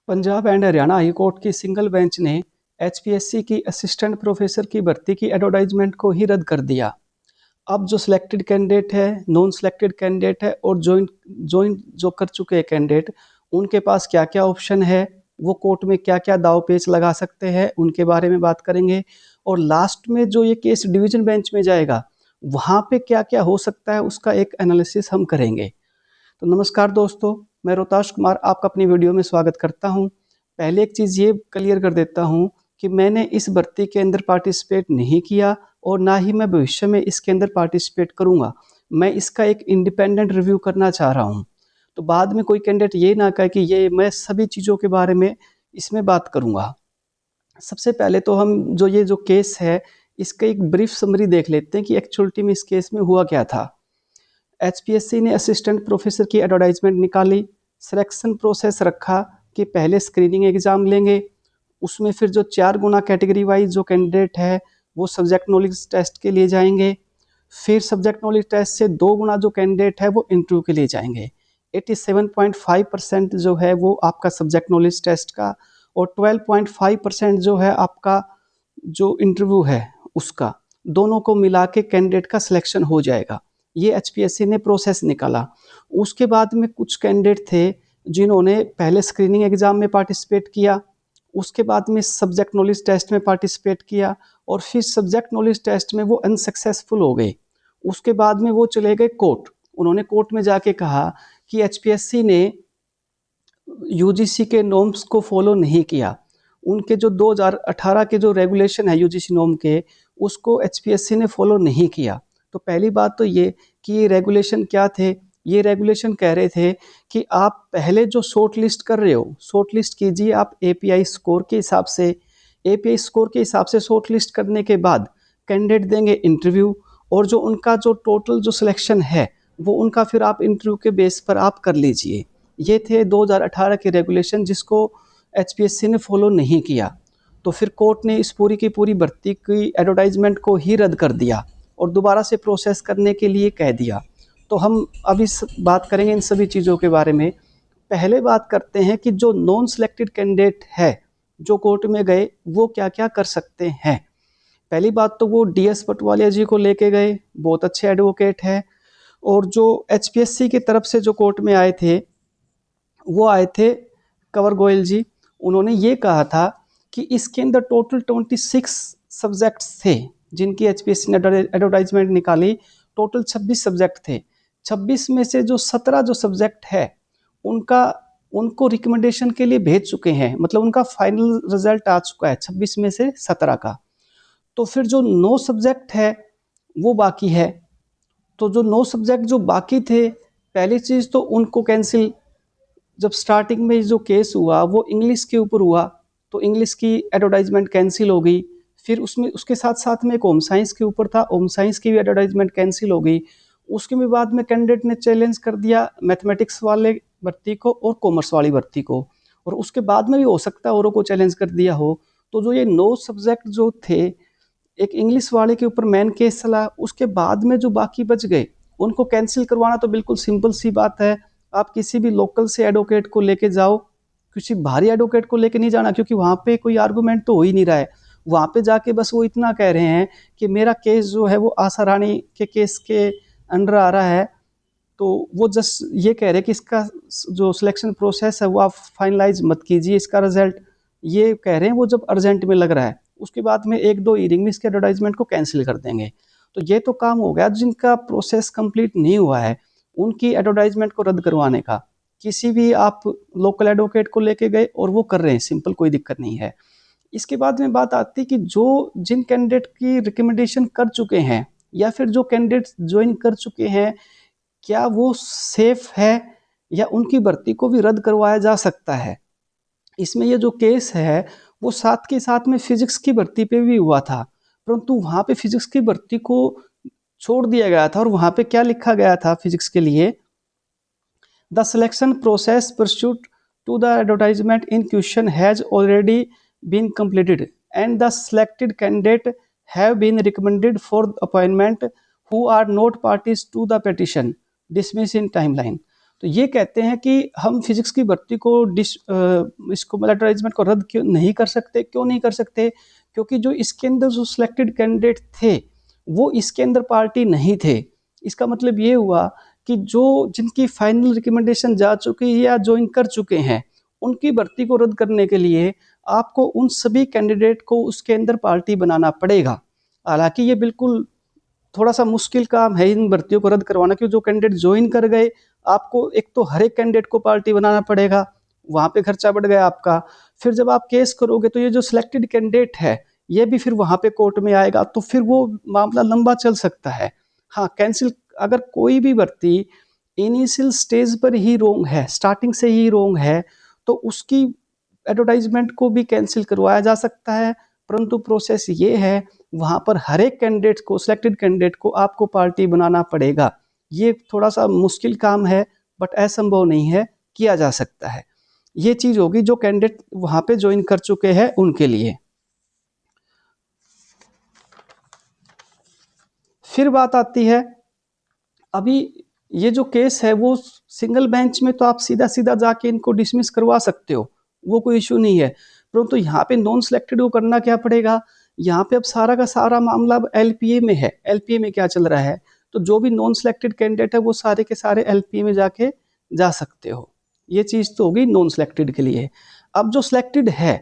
Punjab and Haryana high court की single bench ने HPSC की असिस्टेंट प्रोफेसर की भर्ती की एडवर्टाइजमेंट को ही रद्द कर दिया। अब जो सिलेक्टेड कैंडिडेट है, नॉन सिलेक्टेड कैंडिडेट है और ज्वाइन ज्वाइन जो कर चुके हैं कैंडिडेट, उनके पास क्या क्या ऑप्शन है, वो कोर्ट में क्या क्या दाव पेच लगा सकते हैं, उनके बारे में बात करेंगे। और लास्ट में जो ये केस डिवीजन बेंच में जाएगा, वहाँ पे क्या क्या हो सकता है, उसका एक एनालिसिस हम करेंगे। तो नमस्कार दोस्तों, मैं रोहताश कुमार आपका अपनी वीडियो में स्वागत करता हूं। पहले एक चीज़ ये क्लियर कर देता हूं कि मैंने इस भर्ती के अंदर पार्टिसिपेट नहीं किया और ना ही मैं भविष्य में इसके अंदर पार्टिसिपेट करूंगा। मैं इसका एक इंडिपेंडेंट रिव्यू करना चाह रहा हूं। तो बाद में कोई कैंडिडेट ये ना कहे कि ये मैं सभी चीज़ों के बारे में इसमें बात करूंगा। सबसे पहले तो हम जो केस है, इसका एक ब्रीफ समरी देख लेते हैं कि एक्चुअलिटी में इस केस में हुआ क्या था। एचपीएससी ने असिस्टेंट प्रोफेसर की एडवर्टाइजमेंट निकाली, सिलेक्शन प्रोसेस रखा कि पहले स्क्रीनिंग एग्ज़ाम लेंगे, उसमें फिर जो 4 गुना कैटेगरी वाइज जो कैंडिडेट है वो सब्जेक्ट नॉलेज टेस्ट के लिए जाएंगे, फिर सब्जेक्ट नॉलेज टेस्ट से 2 गुना जो कैंडिडेट है वो इंटरव्यू के लिए जाएंगे। 87.5% जो है वो आपका सब्जेक्ट नॉलेज टेस्ट का और 12.5% जो है आपका जो इंटरव्यू है उसका, दोनों को मिला के कैंडिडेट का सिलेक्शन हो जाएगा। ये एचपीएससी ने प्रोसेस निकाला। उसके बाद में कुछ कैंडिडेट थे जिन्होंने पहले स्क्रीनिंग एग्ज़ाम में पार्टिसिपेट किया, उसके बाद में सब्जेक्ट नॉलेज टेस्ट में पार्टिसिपेट किया और फिर सब्जेक्ट नॉलेज टेस्ट में वो अनसक्सेसफुल हो गए। उसके बाद में वो चले गए कोर्ट। उन्होंने कोर्ट में जाके कहा कि एचपीएससी ने यूजीसी के नॉर्म्स को फॉलो नहीं किया। उनके जो 2018 के जो रेगुलेशन है यूजीसी नॉर्म के, उसको एचपीएससी ने फॉलो नहीं किया। तो पहली बात तो ये कि ये रेगुलेशन क्या थे। ये रेगुलेशन कह रहे थे कि आप पहले जो शॉर्ट लिस्ट कर रहे हो, शॉर्ट लिस्ट कीजिए आप एपीआई स्कोर के हिसाब से। एपीआई स्कोर के हिसाब से शॉर्ट लिस्ट करने के बाद कैंडिडेट देंगे इंटरव्यू और जो उनका जो टोटल जो सिलेक्शन है वो उनका फिर आप इंटरव्यू के बेस पर आप कर लीजिए। ये थे 2018 के रेगुलेशन जिसको एचपीएससी ने फॉलो नहीं किया। तो फिर कोर्ट ने इस पूरी की पूरी भर्ती की एडवर्टाइजमेंट को ही रद्द कर दिया और दोबारा से प्रोसेस करने के लिए कह दिया। तो हम अभी बात करेंगे इन सभी चीज़ों के बारे में। पहले बात करते हैं कि जो नॉन सिलेक्टेड कैंडिडेट है जो कोर्ट में गए वो क्या क्या कर सकते हैं। पहली बात तो वो डीएस पटवालिया जी को लेके गए, बहुत अच्छे एडवोकेट हैं। और जो एचपीएससी की तरफ से जो कोर्ट में आए थे वो आए थे कंवर गोयल जी। उन्होंने ये कहा था कि इसके अंदर टोटल 26 सब्जेक्ट्स थे जिनकी एचपीएससी ने एडवर्टाइजमेंट निकाली। टोटल 26 सब्जेक्ट थे। 26 में से जो 17 जो सब्जेक्ट है उनका उनको रिकमेंडेशन के लिए भेज चुके हैं, मतलब उनका फाइनल रिजल्ट आ चुका है 26 में से 17 का। तो फिर जो 9 सब्जेक्ट है वो बाकी है। तो जो 9 सब्जेक्ट जो बाकी थे, पहली चीज़ तो उनको कैंसिल। जब स्टार्टिंग में जो केस हुआ वो इंग्लिश के ऊपर हुआ तो इंग्लिश की एडवर्टाइजमेंट कैंसिल हो गई। फिर उसमें उसके साथ साथ में एक होम साइंस के ऊपर था, होम साइंस की भी एडवर्टाइजमेंट कैंसिल हो गई। उसके भी बाद में कैंडिडेट ने चैलेंज कर दिया मैथमेटिक्स वाले भर्ती को और कॉमर्स वाली भर्ती को, और उसके बाद में भी हो सकता है औरों को चैलेंज कर दिया हो। तो जो ये 9 सब्जेक्ट जो थे, एक इंग्लिश वाले के ऊपर मेन केस चला, उसके बाद में जो बाकी बच गए उनको कैंसिल करवाना तो बिल्कुल सिंपल सी बात है। आप किसी भी लोकल से एडवोकेट को लेके जाओ, किसी भारी एडवोकेट को लेके नहीं जाना, क्योंकि वहाँ पे कोई आर्गूमेंट तो हो ही नहीं रहा है। वहाँ पे जाके बस वो इतना कह रहे हैं कि मेरा केस जो है वो आशा रानी के केस के अंडर आ रहा है। तो वो जस्ट ये कह रहे हैं कि इसका जो सिलेक्शन प्रोसेस है वो आप फाइनलाइज मत कीजिए, इसका रिजल्ट ये कह रहे हैं वो जब अर्जेंट में लग रहा है। उसके बाद में 1-2 हीयरिंग में इसके एडवर्टाइजमेंट को कैंसिल कर देंगे। तो ये तो काम हो गया जिनका प्रोसेस कंप्लीट नहीं हुआ है उनकी एडवर्टाइजमेंट को रद्द करवाने का। किसी भी आप लोकल एडवोकेट को लेके गए और वो कर रहे हैं, सिंपल, कोई दिक्कत नहीं है। इसके बाद में बात आती है कि जो जिन कैंडिडेट की रिकमेंडेशन कर चुके हैं या फिर जो कैंडिडेट ज्वाइन कर चुके हैं, क्या वो सेफ है या उनकी भर्ती को भी रद्द करवाया जा सकता है। इसमें ये जो केस है वो साथ के साथ में फिजिक्स की भर्ती पे भी हुआ था, परंतु वहाँ पे फिजिक्स की भर्ती को छोड़ दिया गया था। और वहाँ पे क्या लिखा गया था फिजिक्स के लिए, the selection process pursuit to the advertisement in question has already been completed and the selected candidate have been recommended for appointment who are not parties to the petition dismiss in timeline. तो ये कहते हैं कि हम physics की भर्ती को इसको मिलिटराइजमेंट को रद्द क्यों नहीं कर सकते। क्यों नहीं कर सकते? क्योंकि जो इसके अंदर जो सिलेक्टेड कैंडिडेट थे वो इसके अंदर पार्टी नहीं थे। इसका मतलब ये हुआ कि जो जिनकी फाइनल रिकमेंडेशन जा चुकी है या ज्वाइन कर चुके हैं, उनकी भर्ती को रद्द करने के लिए आपको उन सभी कैंडिडेट को उसके अंदर पार्टी बनाना पड़ेगा। हालांकि ये बिल्कुल थोड़ा सा मुश्किल काम है इन भर्तियों को रद्द करवाना, क्योंकि जो कैंडिडेट ज्वाइन कर गए, आपको एक तो हर एक कैंडिडेट को पार्टी बनाना पड़ेगा, वहाँ पे खर्चा बढ़ गया आपका। फिर जब आप केस करोगे तो ये जो सिलेक्टेड कैंडिडेट है ये भी फिर वहाँ पे कोर्ट में आएगा, तो फिर वो मामला लंबा चल सकता है। हाँ, कैंसिल अगर कोई भी भर्ती इनिशियल स्टेज पर ही रोंग है, स्टार्टिंग से ही रोंग है, तो उसकी एडवर्टाइजमेंट को भी कैंसिल करवाया जा सकता है। परंतु प्रोसेस ये है, वहाँ पर हर एक कैंडिडेट को, सिलेक्टेड कैंडिडेट को आपको पार्टी बनाना पड़ेगा। ये थोड़ा सा मुश्किल काम है, बट असंभव नहीं है, किया जा सकता है। ये चीज़ होगी जो कैंडिडेट वहाँ पे ज्वाइन कर चुके हैं उनके लिए। फिर बात आती है, अभी ये जो केस है वो सिंगल बेंच में तो आप सीधा सीधा जाके इनको डिसमिस करवा सकते हो, वो कोई इशू नहीं है। परंतु यहाँ पे नॉन सिलेक्टेड को करना क्या पड़ेगा? यहाँ पे अब सारा का सारा मामला अब एलपीए में है। एलपीए में क्या चल रहा है, तो जो भी नॉन सिलेक्टेड कैंडिडेट है वो सारे के सारे एलपीए में जाके जा सकते हो। ये चीज़ तो होगी नॉन सिलेक्टेड के लिए। अब जो सिलेक्टेड है,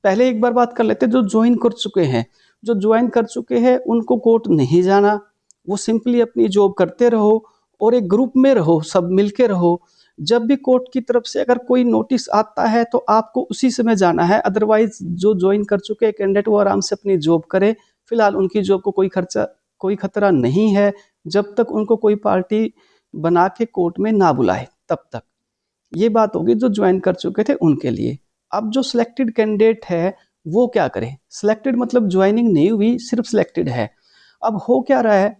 पहले एक बार बात कर लेते हैं जो ज्वाइन कर चुके हैं। जो ज्वाइन कर चुके हैं उनको कोर्ट नहीं जाना, वो सिंपली अपनी जॉब करते रहो और एक ग्रुप में रहो, सब मिलके रहो। जब भी कोर्ट की तरफ से अगर कोई नोटिस आता है तो आपको उसी समय जाना है, अदरवाइज जो ज्वाइन कर चुके हैं कैंडिडेट वो आराम से अपनी जॉब करे। फिलहाल उनकी जॉब को कोई खतरा नहीं है, जब तक उनको कोई पार्टी बना के कोर्ट में ना बुलाए तब तक। ये बात होगी जो ज्वाइन कर चुके थे उनके लिए। अब जो सिलेक्टेड कैंडिडेट है वो क्या करे? सिलेक्टेड मतलब ज्वाइनिंग नहीं हुई, सिर्फ सिलेक्टेड है। अब हो क्या रहा है,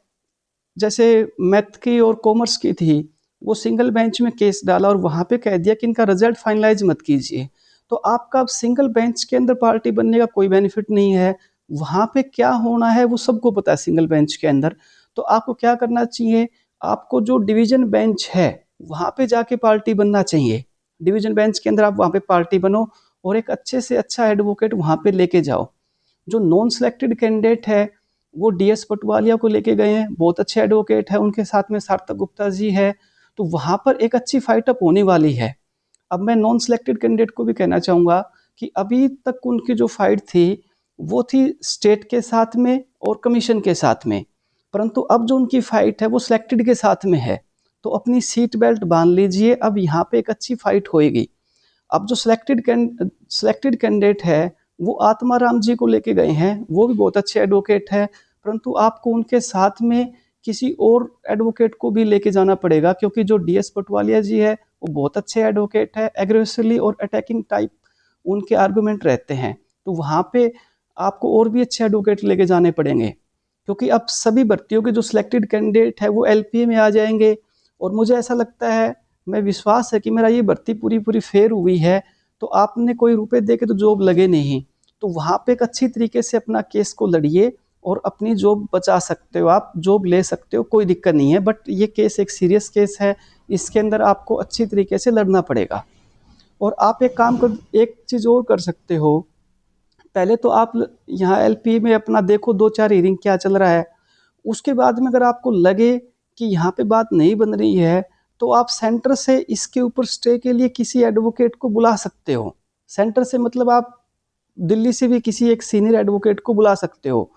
जैसे मैथ की और कॉमर्स की थी, वो सिंगल बेंच में केस डाला और वहाँ पे कह दिया कि इनका रिजल्ट फाइनलाइज मत कीजिए। तो आपका अब सिंगल बेंच के अंदर पार्टी बनने का कोई बेनिफिट नहीं है। वहाँ पे क्या होना है वो सबको पता है सिंगल बेंच के अंदर। तो आपको क्या करना चाहिए, आपको जो डिवीजन बेंच है वहाँ पे जाके पार्टी बनना चाहिए। डिवीजन बेंच के अंदर आप वहाँ पे पार्टी बनो और एक अच्छे से अच्छा एडवोकेट वहाँ पे लेके जाओ। जो नॉन सिलेक्टेड कैंडिडेट है वो डीएस पटवालिया को लेके गए हैं, बहुत अच्छे एडवोकेट है, उनके साथ में सार्थक गुप्ता जी है। तो वहाँ पर एक अच्छी फाइट अप होने वाली है। अब मैं नॉन सिलेक्टेड कैंडिडेट को भी कहना चाहूँगा कि अभी तक उनकी जो फाइट थी वो थी स्टेट के साथ में और कमीशन के साथ में, परंतु अब जो उनकी फाइट है वो सिलेक्टेड के साथ में है। तो अपनी सीट बेल्ट बांध लीजिए, अब यहाँ पे एक अच्छी फाइट होएगी। अब जो सिलेक्टेड कैंडिडेट है वो आत्माराम जी को लेके गए हैं, वो भी बहुत अच्छे एडवोकेट है, परंतु आपको उनके साथ में किसी और एडवोकेट को भी लेके जाना पड़ेगा, क्योंकि जो डीएस पटवालिया जी है वो बहुत अच्छे एडवोकेट है, एग्रेसिवली और अटैकिंग टाइप उनके आर्गुमेंट रहते हैं। तो वहाँ पे आपको और भी अच्छे एडवोकेट लेके जाने पड़ेंगे, क्योंकि अब सभी भर्तियों के जो सिलेक्टेड कैंडिडेट है वो एलपीए में आ जाएंगे। और मुझे ऐसा लगता है, मैं विश्वास है कि मेरा ये भर्ती पूरी पूरी फेयर हुई है, तो आपने कोई रुपए दे के तो जॉब लगे नहीं, तो वहाँ पे एक अच्छी तरीके से अपना केस को लड़िए और अपनी जॉब बचा सकते हो, आप जॉब ले सकते हो, कोई दिक्कत नहीं है। बट ये केस एक सीरियस केस है, इसके अंदर आपको अच्छी तरीके से लड़ना पड़ेगा। और आप एक काम कर, एक चीज़ और कर सकते हो, पहले तो आप यहाँ एलपी में अपना देखो 2-4 हियरिंग क्या चल रहा है। उसके बाद में अगर आपको लगे कि यहाँ पे बात नहीं बन रही है, तो आप सेंटर से इसके ऊपर स्टे के लिए किसी एडवोकेट को बुला सकते हो। सेंटर से मतलब आप दिल्ली से भी किसी एक सीनियर एडवोकेट को बुला सकते हो।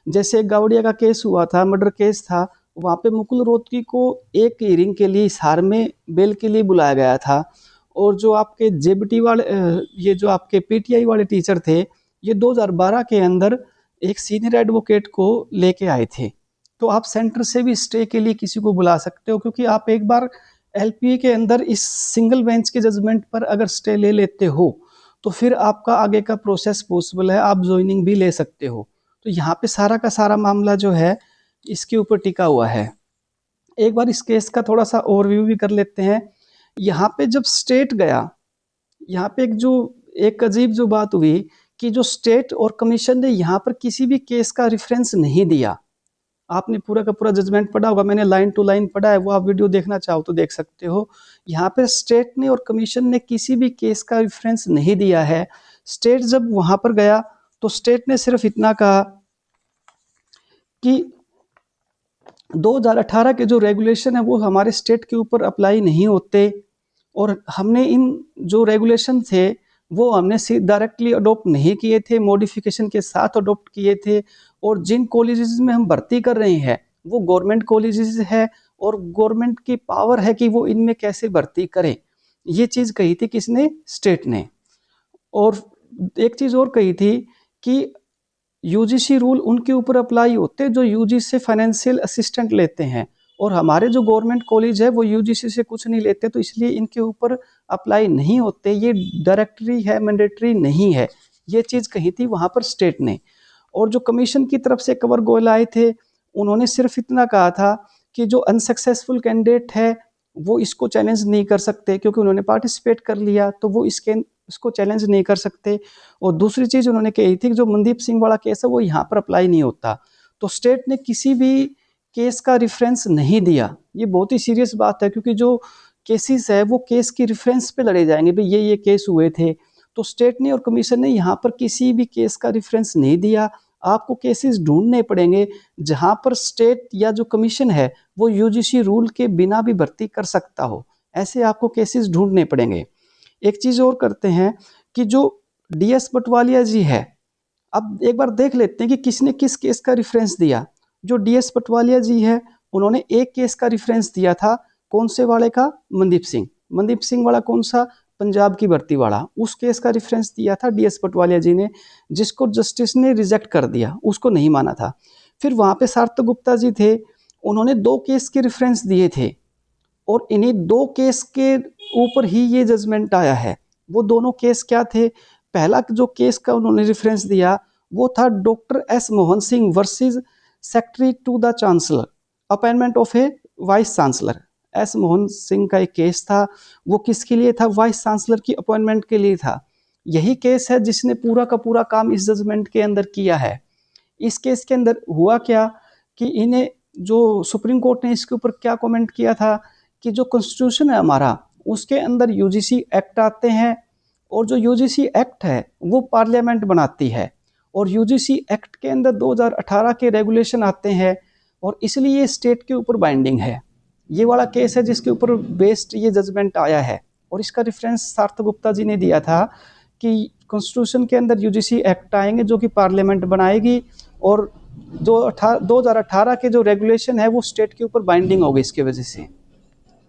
जैसे गावड़िया का केस हुआ था, मर्डर केस था, वहाँ पे मुकुल रोहतगी को एक हियरिंग के लिए हिसार में बेल के लिए बुलाया गया था। और जो आपके जेबीटी वाले ये जो आपके पीटीआई वाले टीचर थे, ये 2012 के अंदर एक सीनियर एडवोकेट को लेके आए थे। तो आप सेंटर से भी स्टे के लिए किसी को बुला सकते हो, क्योंकि आप एक बार एलपीए के अंदर इस सिंगल बेंच के जजमेंट पर अगर स्टे ले लेते हो तो फिर आपका आगे का प्रोसेस पॉसिबल है, आप ज्वाइनिंग भी ले सकते हो। तो यहाँ पे सारा का सारा मामला जो है इसके ऊपर टिका हुआ है। एक बार इस केस का थोड़ा सा ओवरव्यू भी कर लेते हैं। यहाँ पे जब स्टेट गया, यहाँ पे एक अजीब जो बात हुई कि जो स्टेट और कमीशन ने यहाँ पर किसी भी केस का रेफरेंस नहीं दिया। आपने पूरा का पूरा जजमेंट पढ़ा होगा, मैंने लाइन टू लाइन पढ़ा है, वो आप वीडियो देखना चाहो तो देख सकते हो। यहाँ पे स्टेट ने और कमीशन ने किसी भी केस का रेफरेंस नहीं दिया है। स्टेट जब वहाँ पर गया तो स्टेट ने सिर्फ इतना कहा कि 2018 के जो रेगुलेशन है वो हमारे स्टेट के ऊपर अप्लाई नहीं होते, और हमने इन जो रेगुलेशन थे वो हमने डायरेक्टली अडॉप्ट नहीं किए थे, मॉडिफिकेशन के साथ अडॉप्ट किए थे। और जिन कॉलेजेस में हम भर्ती कर रहे हैं वो गवर्नमेंट कॉलेजेस है, और गवर्नमेंट की पावर है कि वो इनमें कैसे भर्ती करें। ये चीज़ कही थी किसने? स्टेट ने। और एक चीज़ और कही थी कि यूजीसी रूल उनके ऊपर अप्लाई होते हैं जो यूजीसी से फाइनेंशियल असिस्टेंट लेते हैं, और हमारे जो गवर्नमेंट कॉलेज है वो यूजीसी से कुछ नहीं लेते, तो इसलिए इनके ऊपर अप्लाई नहीं होते, ये डायरेक्टरी है, मैंडेटरी नहीं है। ये चीज़ कही थी वहाँ पर स्टेट ने। और जो कमीशन की तरफ से कवर गोयल आए थे उन्होंने सिर्फ इतना कहा था कि जो अनसक्सेसफुल कैंडिडेट है वो इसको चैलेंज नहीं कर सकते, क्योंकि उन्होंने पार्टिसिपेट कर लिया तो वो इसको चैलेंज नहीं कर सकते। और दूसरी चीज़ उन्होंने कही थी कि जो मनदीप सिंह वाला केस है वो यहाँ पर अप्लाई नहीं होता। तो स्टेट ने किसी भी केस का रेफरेंस नहीं दिया। ये बहुत ही सीरियस बात है, क्योंकि जो केसेस है वो केस की रेफरेंस पे लड़े जाएंगे, भाई ये केस हुए थे। तो स्टेट ने और कमीशन ने यहाँ पर किसी भी केस का रेफरेंस नहीं दिया। आपको केसेस ढूंढने पड़ेंगे जहाँ पर स्टेट या जो कमीशन है वो यूजीसी रूल के बिना भी भर्ती कर सकता हो, ऐसे आपको केसेस ढूंढने पड़ेंगे। एक चीज़ और करते हैं कि जो डीएस पटवालिया जी है, अब एक बार देख लेते हैं कि किसने किस केस का रेफरेंस दिया। जो डीएस पटवालिया जी है उन्होंने एक केस का रेफरेंस दिया था, कौन से वाले का? मनदीप सिंह। मनदीप सिंह वाला कौन सा? पंजाब की भर्ती वाला। उस केस का रेफरेंस दिया था डीएस पटवालिया जी ने, जिसको जस्टिस ने रिजेक्ट कर दिया, उसको नहीं माना था। फिर वहाँ पे सार्थक गुप्ता जी थे, उन्होंने 2 केस के रेफरेंस दिए थे, और इन्हीं 2 केस के ऊपर ही ये जजमेंट आया है। वो दोनों केस क्या थे? पहला जो केस का उन्होंने रेफरेंस दिया वो था doctor S Mohan Singh versus secretary to the chancellor, appointment of a vice chancellor. S Mohan Singh का एक केस था, वो किसके लिए था? वाइस चांसलर की अपॉइंटमेंट के लिए था। यही केस है जिसने पूरा का पूरा काम इस जजमेंट के अंदर किया है। इस केस के अंदर हुआ क्या कि इन्हें जो सुप्रीम कोर्ट ने इसके ऊपर क्या कमेंट किया था कि जो कॉन्स्टिट्यूशन है हमारा उसके अंदर यूजीसी एक्ट आते हैं, और जो यूजीसी एक्ट है वो पार्लियामेंट बनाती है, और यूजीसी एक्ट के अंदर 2018 के रेगुलेशन आते हैं, और इसलिए ये स्टेट के ऊपर बाइंडिंग है। ये वाला केस है जिसके ऊपर बेस्ड ये जजमेंट आया है, और इसका रेफरेंस सार्थक गुप्ता जी ने दिया था कि कॉन्स्टिट्यूशन के अंदर यूजीसी एक्ट आएंगे जो कि पार्लियामेंट बनाएगी, और 2018 के जो रेगुलेशन है वो स्टेट के ऊपर बाइंडिंग होगी इसकी वजह से।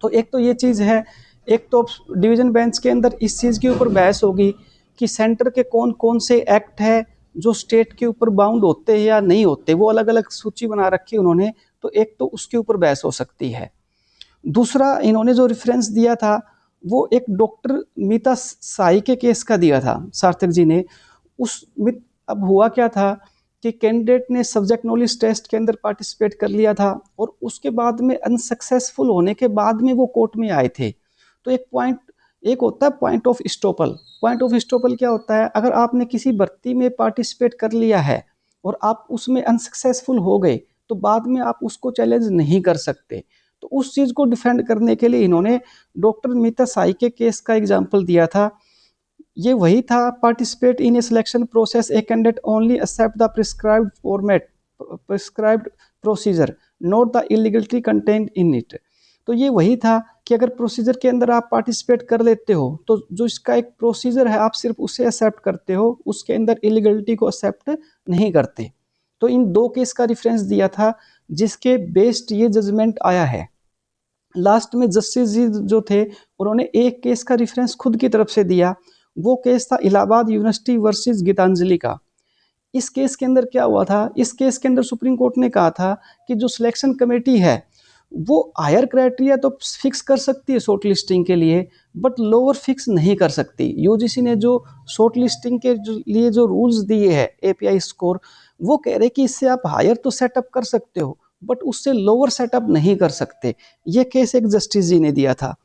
तो एक तो ये चीज़ है। एक तो डिवीज़न बेंच के अंदर इस चीज़ के ऊपर बहस होगी कि सेंटर के कौन कौन से एक्ट है जो स्टेट के ऊपर बाउंड होते हैं या नहीं होते, वो अलग अलग सूची बना रखी है उन्होंने, तो एक तो उसके ऊपर बहस हो सकती है। दूसरा, इन्होंने जो रेफरेंस दिया था वो एक डॉक्टर मीता साई के केस का दिया था सार्थक जी ने। अब हुआ क्या था कि कैंडिडेट ने सब्जेक्ट नॉलेज टेस्ट के अंदर पार्टिसिपेट कर लिया था, और उसके बाद में अनसक्सेसफुल होने के बाद में वो कोर्ट में आए थे। तो एक होता है point of estoppel. Point of estoppel क्या होता है? अगर आपने किसी भर्ती में पार्टिसिपेट कर लिया है और आप उसमें अनसक्सेसफुल हो गए तो बाद में आप उसको चैलेंज नहीं कर सकते। तो उस चीज़ को डिफेंड करने के लिए इन्होंने डॉक्टर मीता साई के केस का एग्जाम्पल दिया था। ये वही था, participate in a selection process a candidate only accept the prescribed format prescribed procedure not the illegality content in it. तो ये वही था कि अगर प्रोसीजर के अंदर आप पार्टिसिपेट कर लेते हो तो जो इसका एक प्रोसीजर है आप सिर्फ उसे एक्सेप्ट करते हो, उसके अंदर इलीगलिटी को एक्सेप्ट नहीं करते। तो इन 2 केस का रेफरेंस दिया था जिसके बेस्ड ये जजमेंट आया है। लास्ट में जस्टिस जी जो थे उन्होंने एक केस का रेफरेंस खुद की तरफ से दिया, वो केस था इलाहाबाद यूनिवर्सिटी वर्सेस गीतांजलि का। इस केस के अंदर क्या हुआ था? इस केस के अंदर सुप्रीम कोर्ट ने कहा था कि जो सिलेक्शन कमेटी है वो हायर क्राइटेरिया तो फिक्स कर सकती है शॉर्ट लिस्टिंग के लिए, बट लोअर फिक्स नहीं कर सकती। यूजीसी ने जो शॉर्ट लिस्टिंग के लिए जो रूल्स दिए हैं एपीआई स्कोर, वो कह रहे कि इससे आप हायर तो सेटअप कर सकते हो बट उससे लोअर सेटअप नहीं कर सकते। ये केस एक जस्टिस जी ने दिया था।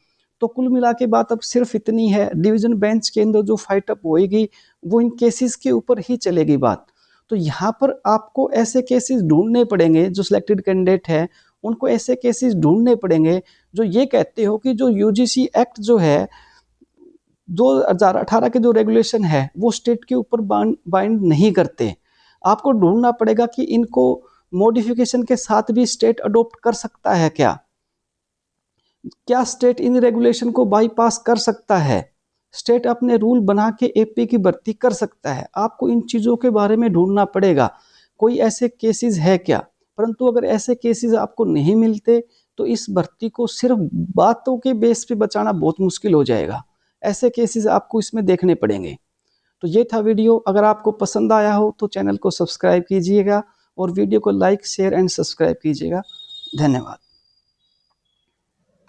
तो कुल मिला के बात अब सिर्फ इतनी है, डिवीजन बेंच के अंदर जो फाइट अप होएगी वो इन केसेस के ऊपर ही चलेगी बात। तो यहाँ पर आपको ऐसे केसेस ढूंढने पड़ेंगे, जो सिलेक्टेड कैंडिडेट है उनको ऐसे केसेस ढूंढने पड़ेंगे जो ये कहते हो कि जो यूजीसी एक्ट जो है 2018 के जो रेगुलेशन है वो स्टेट के ऊपर बाइंड नहीं करते। आपको ढूंढना पड़ेगा कि इनको मॉडिफिकेशन के साथ भी स्टेट अडॉप्ट कर सकता है क्या, क्या स्टेट इन रेगुलेशन को बाईपास कर सकता है, स्टेट अपने रूल बना के एपी की भर्ती कर सकता है। आपको इन चीज़ों के बारे में ढूंढना पड़ेगा, कोई ऐसे केसेस है क्या। परंतु अगर ऐसे केसेस आपको नहीं मिलते तो इस भर्ती को सिर्फ बातों के बेस पे बचाना बहुत मुश्किल हो जाएगा। ऐसे केसेस आपको इसमें देखने पड़ेंगे। तो ये था वीडियो, अगर आपको पसंद आया हो तो चैनल को सब्सक्राइब कीजिएगा और वीडियो को लाइक शेयर एंड सब्सक्राइब कीजिएगा। धन्यवाद।